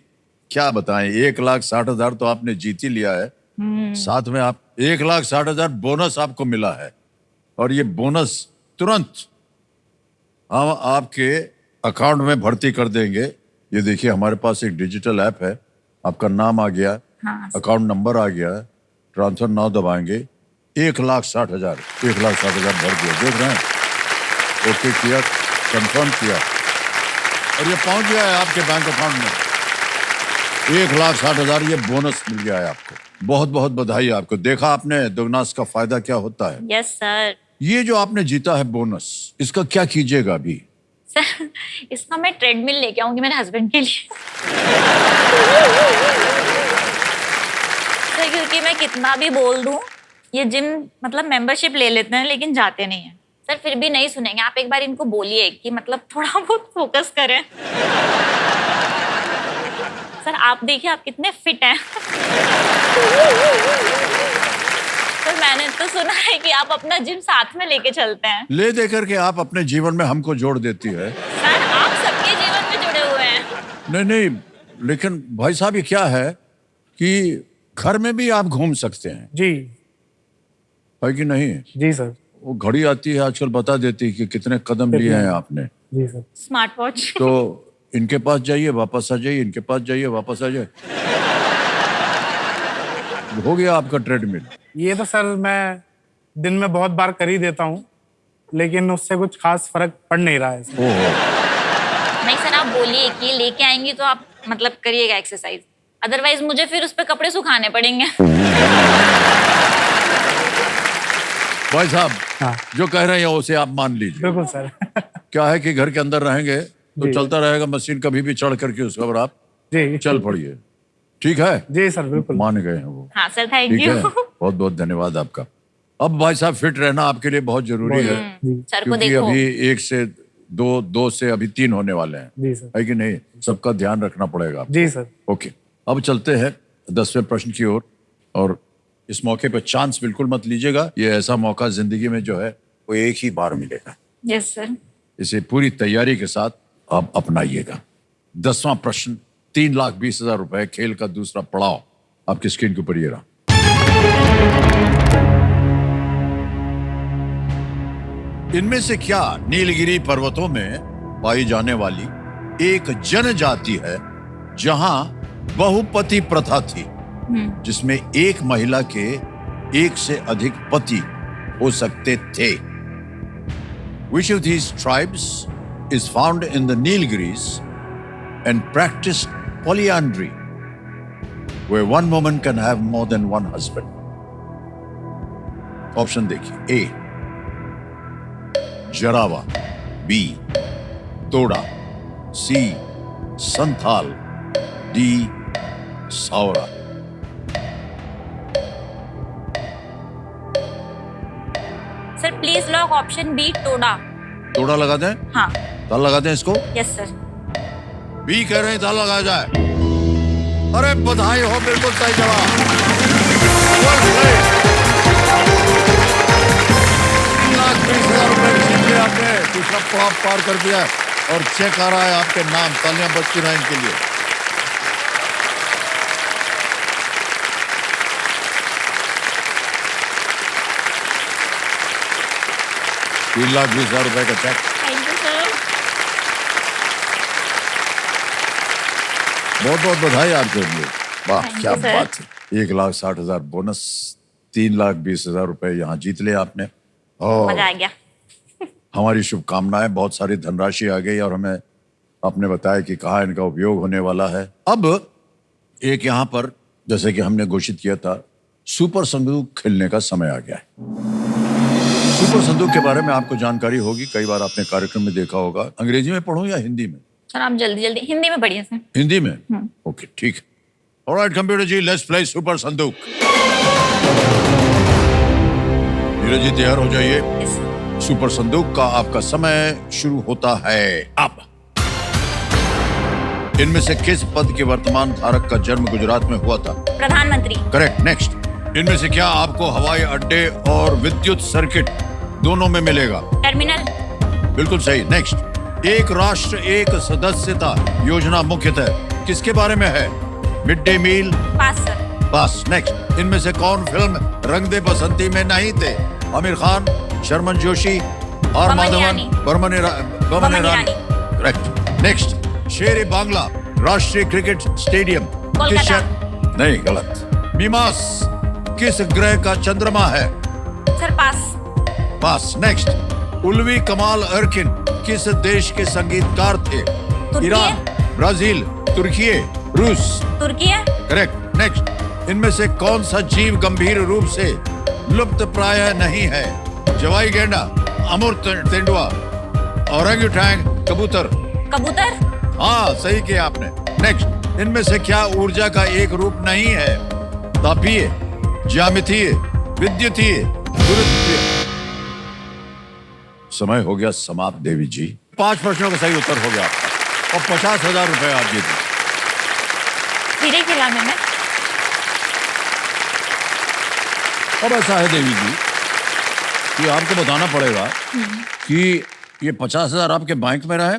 [SPEAKER 1] क्या बताएं, 1,60,000 तो आपने जीत ही लिया है। साथ में आप 1,60,000 बोनस आपको मिला है और ये बोनस तुरंत हम आपके अकाउंट में भर्ती कर देंगे। ये देखिए हमारे पास एक डिजिटल ऐप है, आपका नाम आ गया,
[SPEAKER 2] हाँ।
[SPEAKER 1] अकाउंट नंबर आ गया, ट्रांसफर नाउ दबाएंगे, 1,60,000 भर दिया। देख रहे हैं, ओके किया, कंफर्म किया और ये पहुंच गया है आपके बैंक अकाउंट में। 1,60,000 ये बोनस मिल गया है आपको। बहुत बहुत बधाई आपको। देखा आपने दुगनास का फायदा क्या होता है।
[SPEAKER 2] Yes sir.
[SPEAKER 1] ये जो आपने जीता है बोनस, इसका क्या कीजिएगा अभी?
[SPEAKER 2] सर इसका मैं ट्रेडमिल लेके आऊंगी मेरे हस्बैंड के लिए। सर क्योंकि मैं कितना भी बोल दूं, ये जिम मतलब मेंबरशिप ले लेते हैं लेकिन जाते नहीं हैं। सर फिर भी नहीं सुनेंगे। आप एक बार इनको बोलिए कि मतलब थोड़ा बहुत फोकस करें। सर आप देखिए आप कितने फिट हैं। सर मैंने तो सुना है कि आप अपना जिम साथ में लेके चलते हैं।
[SPEAKER 1] ले दे करके आप अपने जीवन में हमको जोड़ देती है।
[SPEAKER 2] सर आप सबके जीवन में जुड़े हुए हैं।
[SPEAKER 1] नहीं नहीं, लेकिन भाई साहब ये क्या है कि घर में भी आप घूम सकते हैं,
[SPEAKER 3] जी
[SPEAKER 1] है कि नहीं?
[SPEAKER 3] जी सर।
[SPEAKER 1] वो घड़ी आती है आजकल, बता देती है कि कितने कदम लिए हैं आपने।
[SPEAKER 3] जी सर।
[SPEAKER 2] Smart watch.
[SPEAKER 1] तो इनके पास जाइए वापस आ जाइए, इनके पास जाइए वापस आ जाइए। हो गया आपका ट्रेडमिल।
[SPEAKER 3] ये तो सर मैं दिन में बहुत बार कर ही देता हूँ, लेकिन उससे कुछ खास फर्क पड़ नहीं रहा है सर।
[SPEAKER 1] ओहो,
[SPEAKER 2] नहीं सर आप बोलिए कि लेके आएंगी तो आप मतलब करिएगा एक्सरसाइज, अदरवाइज मुझे फिर उस पे कपड़े सुखाने पड़ेंगे।
[SPEAKER 1] भाई साहब
[SPEAKER 3] हाँ
[SPEAKER 1] जो कह रहे हैं उसे आप मान लीजिए।
[SPEAKER 3] बिल्कुल सर।
[SPEAKER 1] क्या है कि घर के अंदर रहेंगे तो
[SPEAKER 3] जी।
[SPEAKER 1] चलता रहेगा मशीन, कभी भी चढ़ करके उसके ऊपर आप
[SPEAKER 3] जी
[SPEAKER 1] चल पड़िए। ठीक है,
[SPEAKER 3] जी सर बिल्कुल।
[SPEAKER 1] मान गए हैं वो।
[SPEAKER 2] हाँ सर थैंक
[SPEAKER 1] ठीक
[SPEAKER 2] यू।
[SPEAKER 1] है, बहुत बहुत धन्यवाद आपका। अब भाई साहब फिट रहना आपके लिए बहुत जरूरी है,
[SPEAKER 2] सर को
[SPEAKER 1] क्योंकि
[SPEAKER 2] देखो।
[SPEAKER 1] अभी 1 से 2, 2 से अभी 3 होने वाले हैं,
[SPEAKER 3] जी सर।
[SPEAKER 1] है कि नहीं? सबका ध्यान रखना पड़ेगा।
[SPEAKER 3] जी सर।
[SPEAKER 1] ओके, अब चलते हैं 10वें प्रश्न की ओर। और इस मौके पे चांस बिल्कुल मत लीजिएगा। ये ऐसा मौका जिंदगी में जो है वो एक ही बार मिलेगा।
[SPEAKER 2] Yes sir.
[SPEAKER 1] इसे पूरी तैयारी के साथ आप अपनाइएगा। 10वां प्रश्न, 3,20,000 रुपए, खेल का दूसरा पड़ाव आपकी स्क्रीन के ऊपर ये रहा। इनमें से क्या नीलगिरी पर्वतों में पाई जाने वाली एक जनजाति है जहां बहुपति प्रथा थी, जिसमें एक महिला के 1 से अधिक पति हो सकते थे? Which of these tribes is found in the Nilgiris and practiced polyandry, where one woman can have more than one husband? Option देखिए। A Jarawa, B Toda, C Santhal, D Savara.
[SPEAKER 2] Sir please lock option b Toda.
[SPEAKER 1] Toda लगा दें?
[SPEAKER 2] हाँ
[SPEAKER 1] ताल लगा दें इसको?
[SPEAKER 2] Yes sir.
[SPEAKER 1] बी कह रहे हैं ताल लगाया जाए। अरे बधाई हो, बिल्कुल सही जवाब। Well played। 3,20,000 रुपए जीत लिया आपने। दूसरा पड़ाव पार कर दिया और चेक आ रहा है आपके नाम। तालियां बजती रहें इनके लिए। ₹3,20,000 का चेक।
[SPEAKER 2] Thank you sir.
[SPEAKER 1] बहुत बहुत बधाई आपके लिए। वाह
[SPEAKER 2] Thank
[SPEAKER 1] क्या
[SPEAKER 2] you, sir.
[SPEAKER 1] बात है। 1,60,000 बोनस, 3,20,000 रुपए यहाँ जीत लिया आपने। और
[SPEAKER 2] मजा आ गया।
[SPEAKER 1] हमारी शुभकामनाएं, बहुत सारी धनराशि आ गई और हमें आपने बताया कि कहाँ इनका उपयोग होने वाला है। अब एक यहाँ पर जैसे कि हमने घोषित किया था सुपर संदूक खेलने का समय आ गया है। सुपर संदूक के बारे में आपको जानकारी होगी, कई बार आपने कार्यक्रम में देखा होगा। अंग्रेजी में पढ़ूं या हिंदी में?
[SPEAKER 2] सर आप जल्दी जल्दी हिंदी में पढ़िए सर।
[SPEAKER 1] हिंदी में? ओके, ठीक है। ऑलराइट कंप्यूटर जी, let's play super Sandook. Neeraj जी तैयार हो जाइए।
[SPEAKER 2] Yes.
[SPEAKER 1] सुपर संदूक का आपका समय शुरू होता है अब। इनमें से किस पद के वर्तमान धारक का जन्म गुजरात में हुआ था?
[SPEAKER 2] प्रधानमंत्री।
[SPEAKER 1] Correct, next. इनमें से क्या आपको हवाई अड्डे और विद्युत सर्किट दोनों में मिलेगा?
[SPEAKER 2] टर्मिनल।
[SPEAKER 1] बिल्कुल सही, नेक्स्ट। एक राष्ट्र एक सदस्यता योजना मुख्यतः किसके बारे में है? Mid day meal.
[SPEAKER 2] Pass sir.
[SPEAKER 1] बस, नेक्स्ट। इनमें से कौन फिल्म रंग दे बसंती में नहीं थे? Aamir Khan, Sharman Joshi, R Madhavan, Boman Irani. Correct, next. Sher e Bangla राष्ट्रीय क्रिकेट स्टेडियम किस शहर? नहीं, गलत। मीमांस किस ग्रह का चंद्रमा है?
[SPEAKER 2] सर पास।
[SPEAKER 1] बस, नेक्स्ट। उल्वी कमाल अर्किन किस देश के संगीतकार थे?
[SPEAKER 2] तुर्की।
[SPEAKER 1] ईरान, ब्राजील, तुर्की, रूस।
[SPEAKER 2] तुर्की है।
[SPEAKER 1] Correct, next. इनमें से कौन सा जीव गंभीर रूप से लुप्त प्राय नहीं है? जवाई गेंडा, अमूर तेंदुआ, ओरंगुटैंग, कबूतर।
[SPEAKER 2] कबूतर।
[SPEAKER 1] हाँ, सही किया आपने। नेक्स्ट। इनमें से क्या ऊर्जा का एक रूप नहीं है? तापीय, ज्यामितीय, विद्युतीय, गुरुत्वीय। समय हो गया समाप्त देवी जी। 5 प्रश्नों का सही उत्तर हो गया आपका और 50,000 रुपए आप जीते।
[SPEAKER 2] धीरे खिला मैंने।
[SPEAKER 1] अब ऐसा है देवी जी कि आपको बताना पड़ेगा कि ये 50,000 आपके बैंक में रहे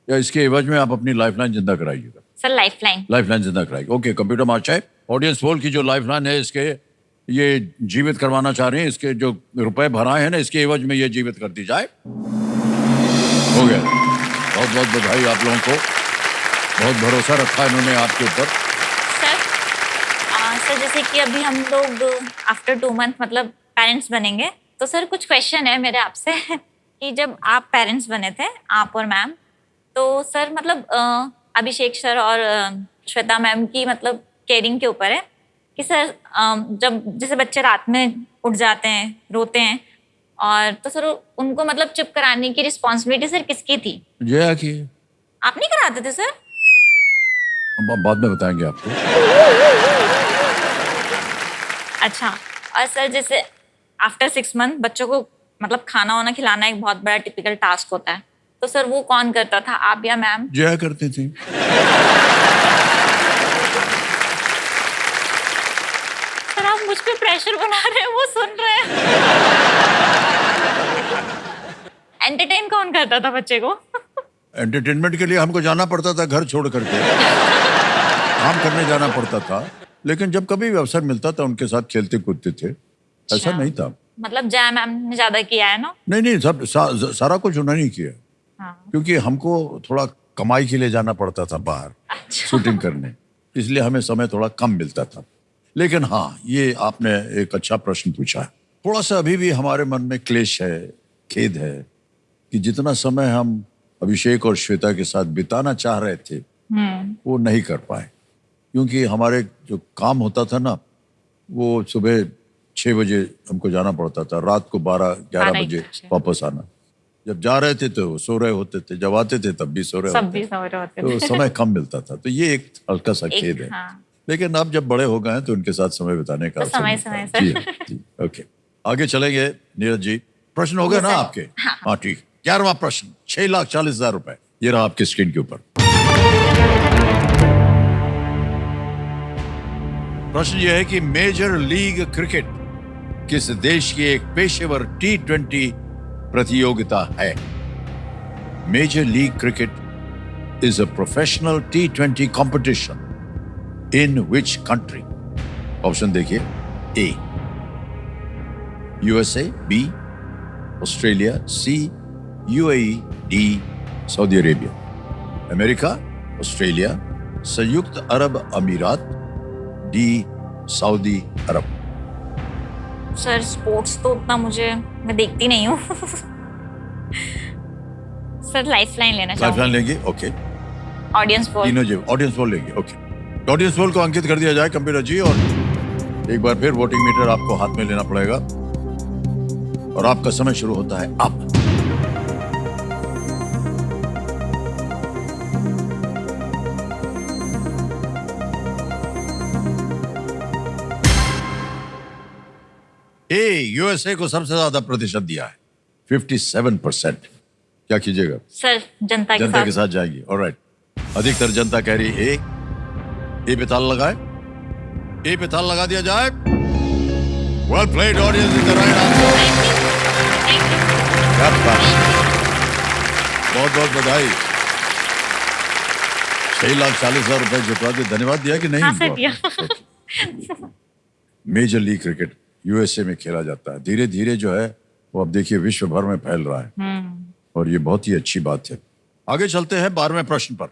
[SPEAKER 1] या इसके एवज में आप अपनी लाइफलाइन जिंदा कराइएगा?
[SPEAKER 2] Sir lifeline.
[SPEAKER 1] लाइफलाइन जिंदा कराइएगा। Okay, computer master, audience poll की जो लाइफलाइन है इसके ये जीवित करवाना चाह रहे हैं, इसके जो रुपए भराए हैं ना इसके एवज में ये जीवित कर दी जाए। हो गया। बहुत बहुत बधाई आप लोगों को, बहुत भरोसा रखा इन्होंने आपके ऊपर।
[SPEAKER 2] सर जैसे कि अभी हम लोग आफ्टर 2 मंथ मतलब पेरेंट्स बनेंगे, तो सर कुछ क्वेश्चन है मेरे आपसे कि जब आप पेरेंट्स बने थे, आप और मैम, तो सर मतलब अभिषेक सर और श्वेता मैम की मतलब केयरिंग के ऊपर है कि सर जब जैसे बच्चे रात में उठ जाते हैं, रोते हैं, और तो सर उनको मतलब चुप कराने की रिस्पॉन्सिबिलिटी सर किसकी थी?
[SPEAKER 1] जया की।
[SPEAKER 2] आप नहीं कराते थे सर?
[SPEAKER 1] हम बाद में बताएंगे आपको।
[SPEAKER 2] अच्छा, और सर जैसे आफ्टर 6 मंथ बच्चों को मतलब खाना वाना खिलाना एक बहुत बड़ा टिपिकल टास्क होता है, तो सर वो कौन करता था, आप या मैम?
[SPEAKER 1] जया करती थी।
[SPEAKER 2] सर आप मुझ पे प्रेशर बना रहे हैं, वो सुन रहे हैं। एंटरटेन कौन करता था बच्चे को?
[SPEAKER 1] एंटरटेनमेंट के लिए हमको जाना पड़ता था घर छोड़ करके, काम करने जाना पड़ता था, लेकिन जब कभी भी अवसर मिलता था उनके साथ खेलते कूदते थे। ऐसा नहीं था।
[SPEAKER 2] मतलब जया मैम ने ज्यादा किया है ना?
[SPEAKER 1] नहीं, सब सारा कुछ उन्होंने किया।
[SPEAKER 2] हाँ।
[SPEAKER 1] क्योंकि हमको थोड़ा कमाई के लिए जाना पड़ता था बाहर शूटिंग करने, इसलिए हमें समय थोड़ा कम मिलता था। लेकिन हाँ, ये आपने एक अच्छा प्रश्न पूछा है। थोड़ा सा अभी भी हमारे मन में क्लेश है, खेद है कि जितना समय हम अभिषेक और श्वेता के साथ बिताना चाह रहे थे वो नहीं कर पाए, क्योंकि हमारे जो काम होता था ना, वो सुबह 6 बजे हमको जाना पड़ता था, रात को 12-11 बजे वापस आना। जब जा रहे थे तो सो रहे होते थे, जब आते थे तब भी सो रहे होते थे, तो समय कम मिलता था। तो ये एक हल्का सा खेद है।
[SPEAKER 2] हाँ।
[SPEAKER 1] लेकिन अब जब बड़े हो गए हैं तो उनके साथ समय बिताने का
[SPEAKER 2] तो समय
[SPEAKER 1] जी, जी, ओके, आगे चलेंगे। नीरज जी, प्रश्न हो गए ना आपके? हाँ, ठीक। 11वां प्रश्न, 6,40,000 रुपए, ये रहा आपकी स्क्रीन के ऊपर। प्रश्न यह है कि मेजर लीग क्रिकेट किस देश की एक पेशेवर T20 प्रतियोगिता है? Major league cricket is a professional T20 competition in which country? Option देखिए। A USA, B Australia, C UAE, D Saudi Arabia. America, Australia, संयुक्त अरब अमीरात, D सऊदी अरब।
[SPEAKER 2] सर स्पोर्ट्स तो उतना मैं देखती नहीं हूँ। सर लाइफलाइन लेना चाहूँगी।
[SPEAKER 1] लाइफलाइन लेंगे? ओके।
[SPEAKER 2] Audience poll.
[SPEAKER 1] तीनों जी ऑडियंस पोल लेंगे। ओके, ऑडियंस पोल को अंकित कर दिया जाए कंप्यूटर जी, और एक बार फिर वोटिंग मीटर आपको हाथ में लेना पड़ेगा और आपका समय शुरू होता है अब। यूएसए को सबसे ज्यादा प्रतिशत दिया है 57%। क्या कीजिएगा?
[SPEAKER 2] सर जनता के
[SPEAKER 1] जनता के
[SPEAKER 2] साथ।
[SPEAKER 1] साथ जाएंगी। ऑलराइट, अधिकतर जनता कह रही है ए पे ताला लगाए, ए पे ताला लगा दिया जाए। Well played audience in the right answer. क्या बात, बहुत बहुत बधाई। 6,40,000 रुपए जुटवा के धन्यवाद दिया कि नहीं?
[SPEAKER 2] हाँ सर दिया।
[SPEAKER 1] मेजर लीग क्रिकेट यूएसए में खेला जाता है। धीरे धीरे जो है वो अब देखिए विश्व भर में फैल रहा है और ये बहुत ही अच्छी बात है। आगे चलते हैं 12वें प्रश्न पर।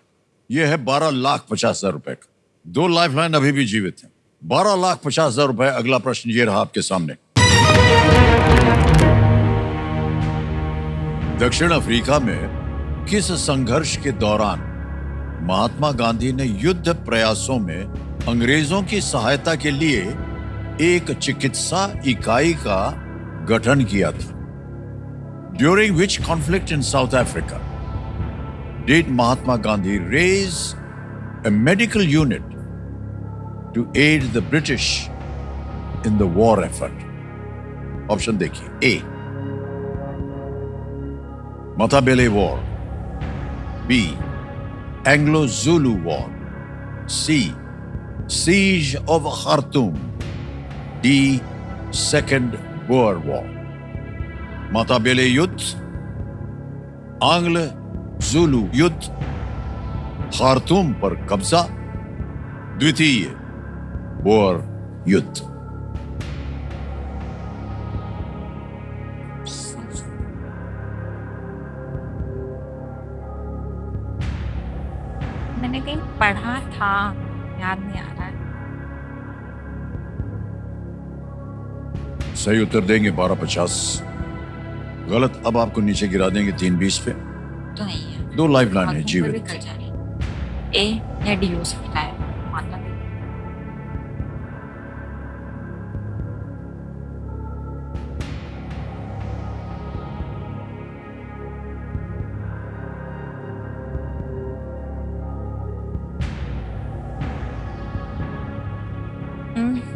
[SPEAKER 1] यह है 12,50,000 रुपए का। 2 लाइफलाइन अभी भी जीवित हैं। 12,50,000 रुपए। अगला प्रश्न ये रहा आपके सामने। दक्षिण अफ्रीका में किस संघर्ष के दौरान महात्मा गांधी ने युद्ध प्रयासों में अंग्रेजों की सहायता के लिए एक चिकित्सा इकाई का गठन किया था? During which conflict in South Africa did Mahatma Gandhi raise a medical unit to aid the British in the war effort? Option देखिए। A Matabele War, B Anglo-Zulu War, C Siege of Khartoum, D Second Boer War। माताबेले युद्ध, आंग्ल जुलू युद्ध, खार्तूम पर कब्जा, द्वितीय बोर युद्ध।
[SPEAKER 2] मैंने कहीं पढ़ा था, याद नहीं आ रहा है।
[SPEAKER 1] सही उत्तर देंगे 12,50। गलत। अब आपको नीचे गिरा देंगे 3,20 पे।
[SPEAKER 2] तो नहीं है।
[SPEAKER 1] 2 लाइफलाइन है
[SPEAKER 2] भी
[SPEAKER 1] जीवित।
[SPEAKER 2] कर जा रही। ए या डी हो सकता है, मतलब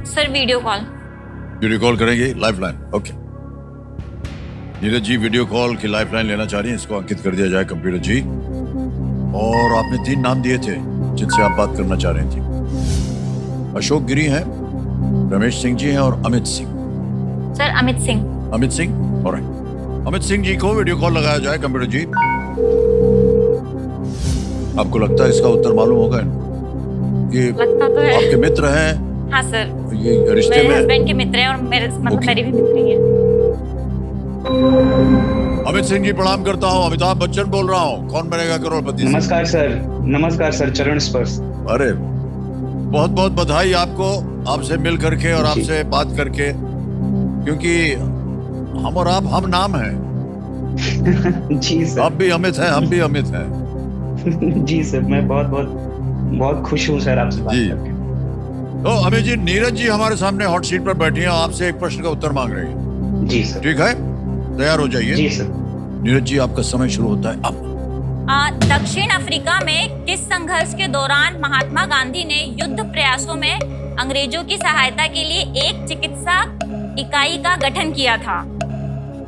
[SPEAKER 2] sir video call.
[SPEAKER 1] Video call करेंगे lifeline. Okay, Neeraj ji video call की लाइफलाइन लेना चाह रही हैं। इसको अंकित कर दिया जाए कंप्यूटर जी। और आपने 3 नाम दिए थे जिनसे आप बात करना चाह रही थी। अशोक गिरी हैं, रमेश सिंह जी हैं और अमित सिंह।
[SPEAKER 2] सर अमित सिंह।
[SPEAKER 1] अमित सिंह। ऑलराइट, अमित सिंह जी को वीडियो कॉल लगाया जाए कंप्यूटर जी। आपको लगता है इसका उत्तर मालूम होगा? ये
[SPEAKER 2] लगता तो है।
[SPEAKER 1] आपके मित्र हैं?
[SPEAKER 2] हाँ सर,
[SPEAKER 1] ये रिश्ते
[SPEAKER 2] मेरे
[SPEAKER 1] में
[SPEAKER 2] हस्बैंड के मित्र हैं और मेरे मतलब
[SPEAKER 1] Okay.
[SPEAKER 2] मेरे भी मित्र ही हैं।
[SPEAKER 1] अमित सिंह जी प्रणाम करता हूँ। अमिताभ बच्चन बोल रहा हूँ, कौन बनेगा करोड़पति से।
[SPEAKER 5] नमस्कार सर, चरण स्पर्श।
[SPEAKER 1] अरे बहुत बहुत बधाई आपको, आपसे मिल करके और आपसे बात करके, क्योंकि हम और आप हम नाम हैं।
[SPEAKER 5] जी सर।
[SPEAKER 1] आप भी अमित हैं, हम भी अमित हैं।
[SPEAKER 5] जी सर, मैं बहुत खुश हूँ सर आपसे बात
[SPEAKER 1] जी।
[SPEAKER 5] करके।
[SPEAKER 1] तो अमित जी, नीरज जी हमारे सामने हॉट सीट पर बैठी हैं, आपसे एक प्रश्न का उत्तर मांग रही हैं।
[SPEAKER 5] जी सर।
[SPEAKER 1] ठीक है, तैयार हो जाइए।
[SPEAKER 5] जी सर।
[SPEAKER 1] नीरज जी आपका समय शुरू होता है अब।
[SPEAKER 2] दक्षिण अफ्रीका में किस संघर्ष के दौरान महात्मा गांधी ने युद्ध प्रयासों में अंग्रेजों की सहायता के लिए एक चिकित्सा इकाई का गठन किया था?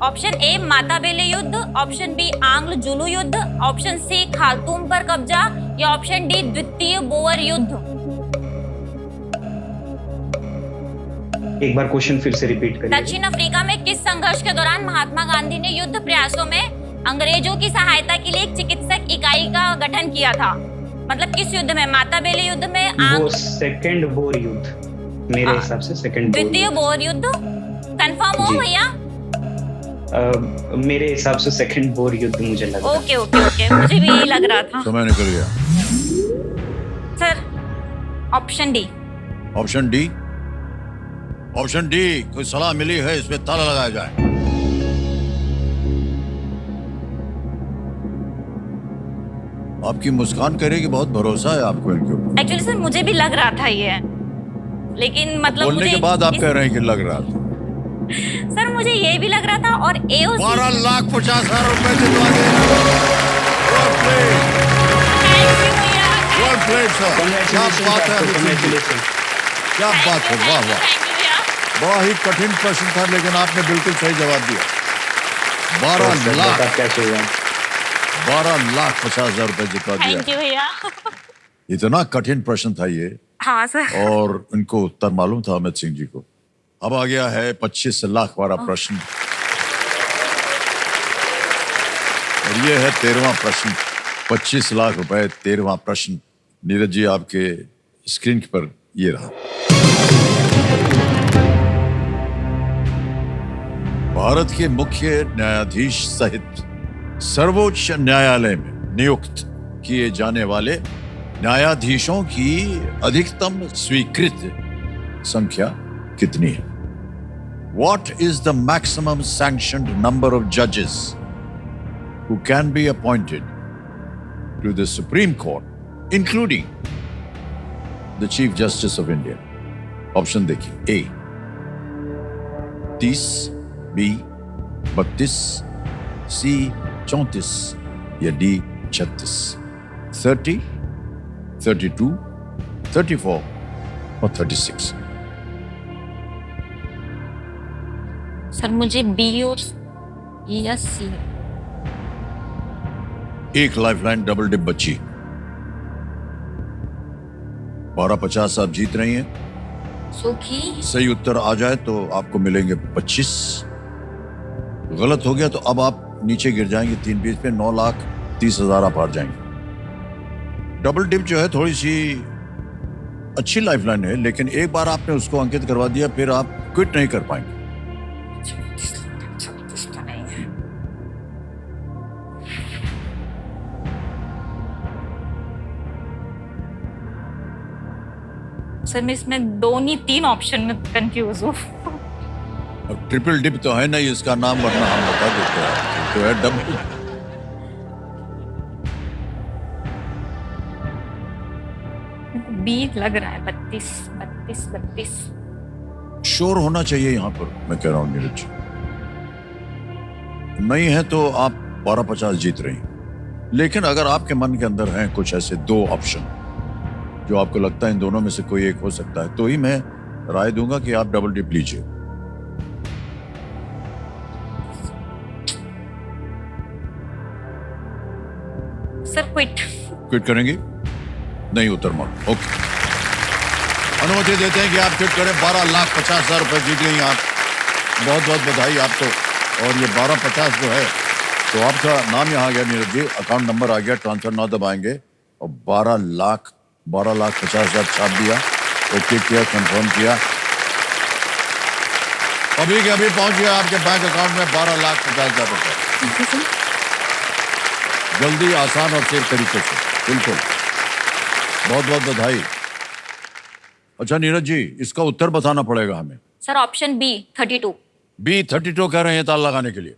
[SPEAKER 2] ऑप्शन ए माताबेले युद्ध, ऑप्शन बी आंग्ल जुलू युद्ध, ऑप्शन सी खार्तूम पर कब्जा या ऑप्शन डी द्वितीय बोअर युद्ध।
[SPEAKER 5] एक बार क्वेश्चन फिर से रिपीट करिए।
[SPEAKER 2] दक्षिण अफ्रीका में किस संघर्ष के दौरान महात्मा गांधी ने युद्ध प्रयासों में अंग्रेजों की सहायता के लिए एक चिकित्सक इकाई का गठन किया था? मतलब किस युद्ध में? माताबेले युद्ध में,
[SPEAKER 5] वो सेकंड बोर युद्ध, मेरे हिसाब से सेकंड
[SPEAKER 2] द्वितीय बोअर युद्ध। कंफर्म हो
[SPEAKER 5] जी।
[SPEAKER 2] भैया?
[SPEAKER 5] मेरे हिसाब से सेकंड बोर युद्ध मुझे लग रहा है।
[SPEAKER 2] ओके ओके ओके, मुझे भी यही लग रहा था।
[SPEAKER 1] समय निकल गया।
[SPEAKER 2] Sir option D.
[SPEAKER 1] Option D. Option D कोई सलाह मिली है, इसमें ताला लगाया जाए। आपकी मुस्कान करेगी, बहुत भरोसा है आपको इनके ऊपर।
[SPEAKER 2] एक्चुअली सर मुझे भी लग रहा था ये, लेकिन मतलब
[SPEAKER 1] बोलने
[SPEAKER 2] मुझे
[SPEAKER 1] के बाद आप कह रहे हैं कि लग रहा था।
[SPEAKER 2] सर मुझे ये भी लग रहा था और AOC
[SPEAKER 1] 12,50,000 रुपए जितवा दिए। Well played, sir. क्या बात है अमित सिंह जी, क्या बात है, वाह वाह। बड़ा ही कठिन प्रश्न था लेकिन आपने बिल्कुल सही जवाब दिया। 12,50,000 रुपए जितवा दिया।
[SPEAKER 2] थैंक यू भैया।
[SPEAKER 1] इतना कठिन प्रश्न था ये,
[SPEAKER 2] हाँ सर।
[SPEAKER 1] और इनको उत्तर मालूम था अमित सिंह जी को। अब आ गया है 25 लाख वाला प्रश्न, और ये है 13वां प्रश्न। 25 लाख रुपए, 13वां प्रश्न। नीरज जी, आपके स्क्रीन पर ये रहा। भारत के मुख्य न्यायाधीश सहित सर्वोच्च न्यायालय में नियुक्त किए जाने वाले न्यायाधीशों की अधिकतम स्वीकृत संख्या कितनी है? What is the maximum sanctioned number of judges who can be appointed to the Supreme Court, including the Chief Justice of India? Option देखिए। A 30, B 32, C 34 या D 36। 30, 32, 34 और 36।
[SPEAKER 2] सर मुझे B और E या C।
[SPEAKER 1] एक लाइफलाइन डबल डिप बची। 12,50 आप जीत रही हैं।
[SPEAKER 2] सुखी।
[SPEAKER 1] सही उत्तर आ जाए तो आपको मिलेंगे 25। गलत हो गया तो अब आप नीचे गिर जाएंगे 3 पेज पे। 9,30,000 आप हार जाएंगे। डबल डिप जो है थोड़ी सी अच्छी लाइफलाइन है, लेकिन एक बार आपने उसको अंकित करवा दिया फिर आप क्विट नहीं कर पाएंगे।
[SPEAKER 2] सर मैं इसमें 2 नहीं 3 ऑप्शन में कंफ्यूज हूँ।
[SPEAKER 1] अब ट्रिपल डिप तो है नहीं इसका नाम, वरना हम बता देते हैं। तो है डबल।
[SPEAKER 2] B लग रहा है 32।
[SPEAKER 1] श्योर होना चाहिए यहाँ पर, मैं कह रहा हूँ नीरज। नहीं है तो आप 12,50 जीत रही हैं। लेकिन अगर आपके मन के अंदर हैं कुछ ऐसे 2 ऑप्शन जो आपको लगता है इन दोनों में से कोई एक हो सकता है, तो ही मैं राय दूंगा कि आप डबल डिप लीजिए।
[SPEAKER 2] सर
[SPEAKER 1] क्विट करेंगे? नहीं उतर मारो। ओके, अनुमति देते हैं कि आप क्विट करें। 12,50,000 रुपए जीत गई आप। बहुत बहुत बधाई आप तो। और ये 12,50 जो है तो आपका नाम यहाँ आ गया नीरज जी, अकाउंट नंबर आ गया, ट्रांसफर ना दबाएंगे और 12,50,000 छाप दिया, ओके किया, कंफर्म किया। अभी के अभी पहुंच गया आपके बैंक अकाउंट में 12,50,000 रुपए। जल्दी, आसान और सेफ तरीके से, बिल्कुल। बहुत बहुत बधाई। अच्छा नीरज जी, इसका उत्तर बताना पड़ेगा हमें।
[SPEAKER 2] Sir option B 32।
[SPEAKER 1] B 32 कह रहे हैं ताला लगाने के लिए।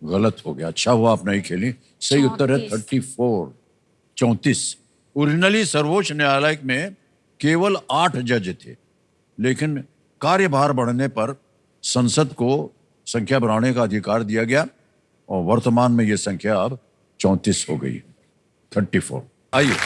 [SPEAKER 1] गलत हो गया, अच्छा हुआ आप नहीं खेली। सही उत्तर है 34, 34। ओरिजिनली सर्वोच्च न्यायालय में केवल 8 जज थे, लेकिन कार्यभार बढ़ने पर संसद को संख्या बढ़ाने का अधिकार दिया गया और वर्तमान में यह संख्या अब 34 हो गई, 34। आइए